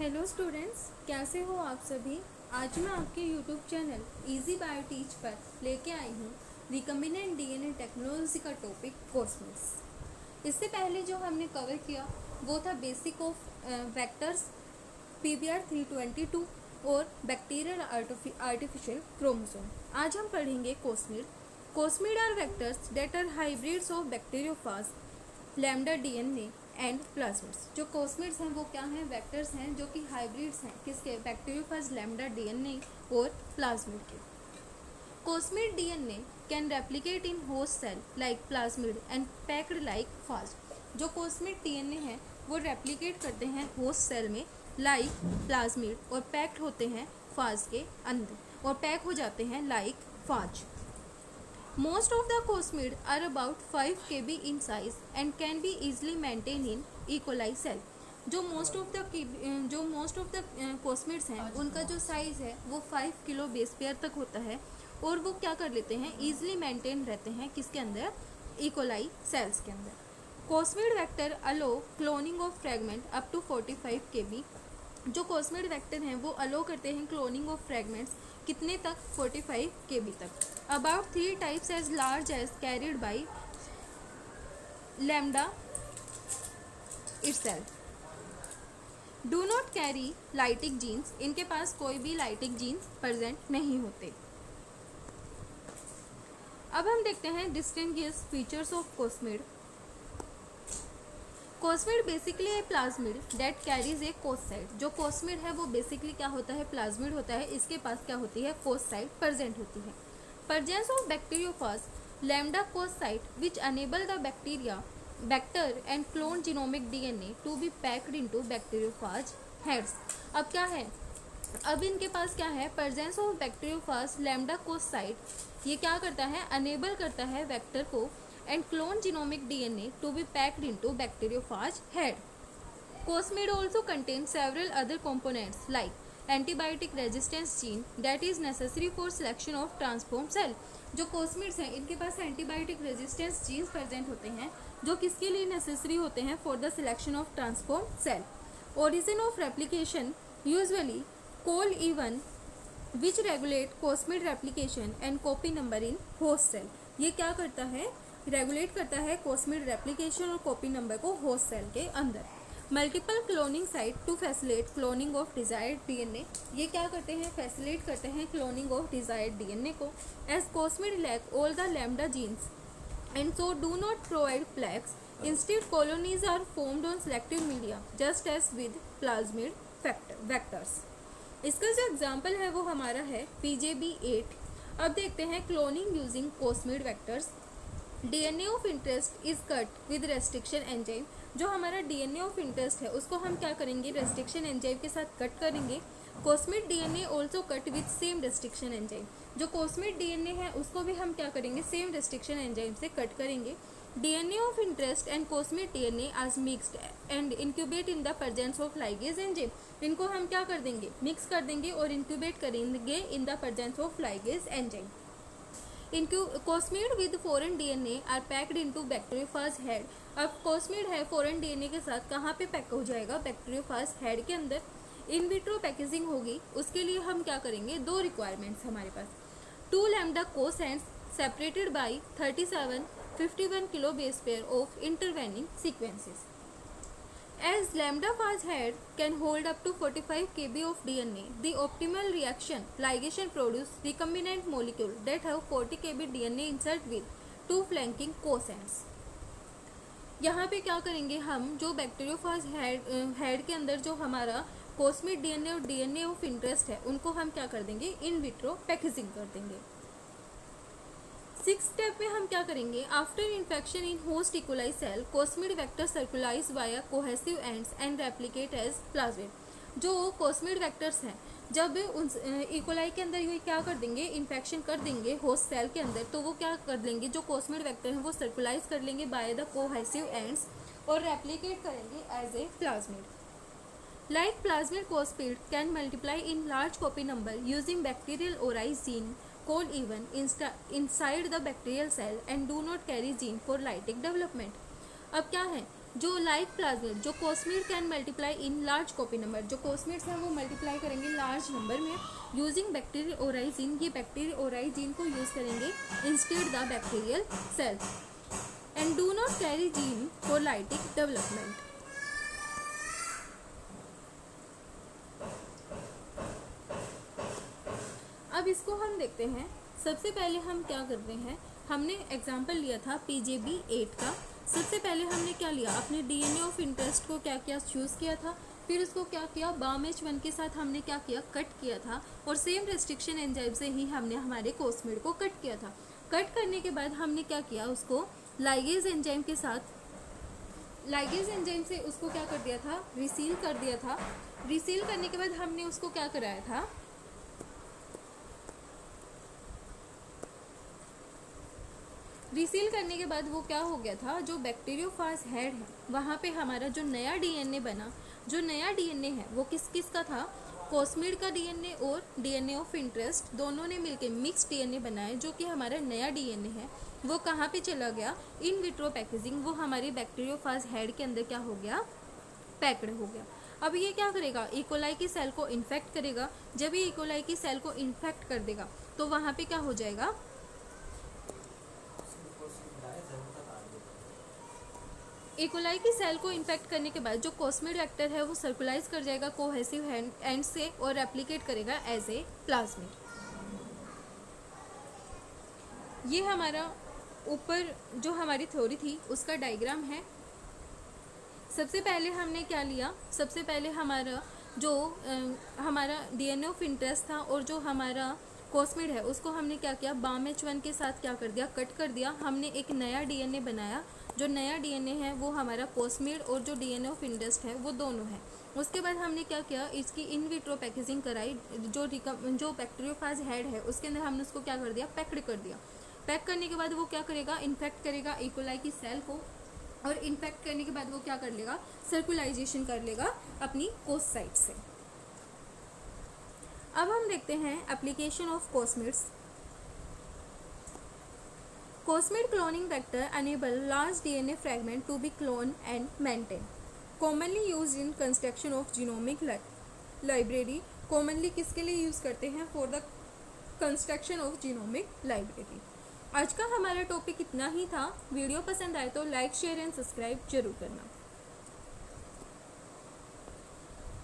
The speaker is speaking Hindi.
हेलो स्टूडेंट्स, कैसे हो आप सभी। आज मैं आपके YouTube channel easy bio teach पर लेके आई हूँ रिकम्बिनेंट डीएनए टेक्नोलॉजी का टॉपिक कोस्मिड्स। इससे पहले जो हमने कवर किया वो था बेसिक ऑफ वेक्टर्स पीबीआर 322 और बैक्टीरियल आर्टिफिशियल क्रोमोसोम। आज हम पढ़ेंगे cosmid. Cosmid are vectors that are hybrids of bacteriophage lambda DNA and plasmids. जो कोस्मिड्स हैं वो क्या हैं? वेक्टर्स हैं जो कि हाइब्रिड्स हैं किसके? बैक्टीरियोफाज लैम्डा डीएनए और प्लाज्मिड के। Cosmid DNA can replicate in host cell like plasmid and packed like phage. जो कोस्मिड डीएनए हैं वो रेप्लिकेट करते हैं होस्ट सेल में लाइक प्लाज्मिड और पैक्ड होते हैं फाज के अंदर और पैक हो जाते हैं like फाज। Most of the cosmid are about 5 kb in size and can be easily maintained in E. coli cell. जो मोस्ट ऑफ द कोस्मिड्स हैं उनका जो साइज़ है वो 5 किलो बेस पेयर तक होता है और वो क्या कर लेते हैं? ईजिली मेंटेन रहते हैं किसके अंदर? ई कोलाई सेल्स के अंदर। Cosmid vector allow cloning of fragment up to 45 kb। जो कोस्मिड वेक्टर हैं वो अलो करते हैं क्लोनिंग ऑफ फ्रेगमेंट्स कितने तक? 45 kb तक। About 3 types as large as carried by lambda itself. Do not carry lytic genes. इनके पास कोई भी लाइटिक जीन्स प्रेजेंट नहीं होते। अब हम देखते हैं distinguish features of cosmid. Cosmid basically a plasmid that carries a cos site. जो कोस्मिड है वो बेसिकली क्या होता है? प्लाज्मिड होता है। इसके पास क्या होती है? कोस साइट प्रेजेंट होती है। Presence of bacteriophage lambda cos site which enable the vector and clone genomic DNA to be packed into bacteriophage heads। अब क्या है? अब इनके पास क्या है? presence of bacteriophage lambda cos site ये क्या करता है? enable करता है वेक्टर को and clone genomic DNA to be packed into bacteriophage head। Cosmid also contains several other components like antibiotic resistance gene that is necessary for selection of transform cell. जो कोस्मिड्स हैं इनके पास एंटीबायोटिक रेजिस्टेंस जीन्स प्रेजेंट होते हैं जो किसके लिए नेसेसरी होते हैं? For the selection of transform cell. Origin of replication usually ColE1 which regulate cosmid replication and copy number in host cell. ये क्या करता है? रेगुलेट करता है कोस्मिड रेप्लिकेशन और कॉपी नंबर को होस्ट सेल के अंदर। Multiple cloning site to facilitate cloning of desired DNA. ये क्या करते हैं? फैसिलिटेट करते हैं क्लोनिंग ऑफ डिजायर्ड डीएनए को। As cosmid lack all the lambda genes and so do not provide plaques instead colonies are formed on selective media just as with plasmid vectors. इसका जो एग्जाम्पल है वो हमारा है PJB8। अब देखते हैं cloning using cosmid vectors. DNA of interest is cut with restriction enzyme. जो हमारा डीएनए ऑफ इंटरेस्ट है उसको हम क्या करेंगे? रेस्ट्रिक्शन एंजाइम के साथ कट करेंगे। Cosmid DNA also cut with same restriction enzyme. जो कोस्मिड डीएनए है उसको भी हम क्या करेंगे? सेम रेस्ट्रिक्शन एंजाइम से कट करेंगे। DNA of interest and cosmid DNA are mixed and incubate in the presence of ligase enzyme. इनको हम क्या कर देंगे? मिक्स कर देंगे और इंक्यूबेट करेंगे in the presence of ligase enzyme. Cosmid with foreign DNA are packed into bacteriophage head. अब कोस्मिड है फॉरेन डीएनए के साथ कहाँ पे पैक हो जाएगा? बैक्टीरियोफाज हेड के अंदर। इन विट्रो पैकेजिंग होगी उसके लिए हम क्या करेंगे? 2 रिक्वायरमेंट्स हमारे पास। 2 lambda cos ends separated by 37-51 kilo base pair of intervening sequences. As lambda phage head can hold up to 45 kb of DNA, the optimal reaction ligation produce recombinant molecule that have 40 kb DNA insert with 2 flanking cosends। यहाँ पे क्या करेंगे हम? जो बैक्टीरियोफाज हेड के अंदर जो हमारा कोस्मिड डीएनए और डीएनए ऑफ इंटरेस्ट है उनको हम क्या कर देंगे? इन विट्रो पैकेजिंग कर देंगे। 6th स्टेप में हम क्या करेंगे? After infection in host E coli cell cosmid vector circularize via cohesive ends and replicate as plasmid. जो कोस्मिड वेक्टर्स हैं जब उन इकोलाई के अंदर ये क्या कर देंगे? इन्फेक्शन कर देंगे होस्ट सेल के अंदर तो वो क्या कर लेंगे? जो कोस्मिड वेक्टर हैं वो सर्कुलाइज कर लेंगे बाय द कोहेसिव एंड्स और रेप्लिकेट करेंगे as a plasmid. Like plasmid cosmid can multiply in large copy number using bacterial origin gene called even inside the bacterial cell and do not carry gene for lytic development। अब क्या है? जो लाइक प्लाज्मिड, जो cosmid can multiply in large copy number, जो कोस्मिड्स हैं वो मल्टीप्लाई करेंगे लार्ज नंबर में यूजिंग बैक्टीरियल ओराइजिन, ये बैक्टीरियल ओराइजिन को यूज करेंगे instead the bacterial cell, and do not carry gene for lytic development. अब इसको हम देखते हैं। सबसे पहले हम क्या करते हैं, हमने एग्जाम्पल लिया था PJB 8 का। सबसे पहले हमने क्या लिया, अपने DNA ऑफ इंटरेस्ट को क्या किया, चूज़ किया था, फिर उसको क्या किया, BAM-H1 के साथ हमने क्या किया, कट किया था, और सेम रेस्ट्रिक्शन एंजाइम से ही हमने हमारे कोस्मिड को कट किया था। कट करने के बाद हमने क्या किया, उसको लाइगेज एंजाइम के साथ, लाइगेज एंजाइम से उसको क्या कर दिया था, रिसील कर दिया था। रिसील करने के बाद हमने उसको क्या कराया था, रिसील करने के बाद वो क्या हो गया था, जो बैक्टीरियोफाज हेड है वहाँ पे हमारा जो नया DNA बना, जो नया DNA है वो किस किस का था, कोस्मिड का DNA और DNA ऑफ इंटरेस्ट दोनों ने मिलके मिक्स DNA बनाए, जो कि हमारा नया DNA है वो कहाँ पे चला गया, इन विट्रो पैकेजिंग, वो हमारी बैक्टीरियोफाज हेड के अंदर क्या हो गया, पैक्ड हो गया। अब ये क्या करेगा, इकोलाई की सेल को इन्फेक्ट करेगा। जब ये इकोलाई की सेल को इन्फेक्ट कर देगा तो वहाँ पे क्या हो जाएगा, इकोलाई की सेल को इन्फेक्ट करने के बाद जो कोस्मिड वेक्टर है वो सर्कुलाइज कर जाएगा कोहेसिव एंड से और रेप्लिकेट करेगा एज ए प्लाज्मिड। ये हमारा ऊपर जो हमारी थ्योरी थी उसका डायग्राम है। सबसे पहले हमने क्या लिया, सबसे पहले हमारा जो हमारा DNA ऑफ इंटरेस्ट था और जो हमारा कोस्मिड है उसको हमने क्या किया, BAM-H1 के साथ क्या कर दिया, कट कर दिया। हमने एक नया DNA बनाया, जो नया DNA है वो हमारा कोस्मिड और जो DNA ऑफ इंटरेस्ट है वो दोनों है। उसके बाद हमने क्या किया, इसकी इन विट्रो पैकेजिंग कराई, जो बैक्टीरियोफाज हेड है उसके अंदर हमने उसको क्या कर दिया, पैक्ड कर दिया। पैक करने के बाद वो क्या करेगा, इन्फेक्ट करेगा इकोलाई की सेल को, और इन्फेक्ट करने के बाद वो क्या कर लेगा, सर्कुलाइजेशन कर लेगा अपनी कोस्ट साइट से। अब हम देखते हैं application of cosmids. Cosmid cloning vector enable large DNA fragment to be cloned and maintained. Commonly used in construction of genomic library. Commonly किसके लिए यूज़ करते हैं, for the construction of genomic library. आज का हमारा टॉपिक इतना ही था। वीडियो पसंद आए तो लाइक शेयर एंड सब्सक्राइब जरूर करना।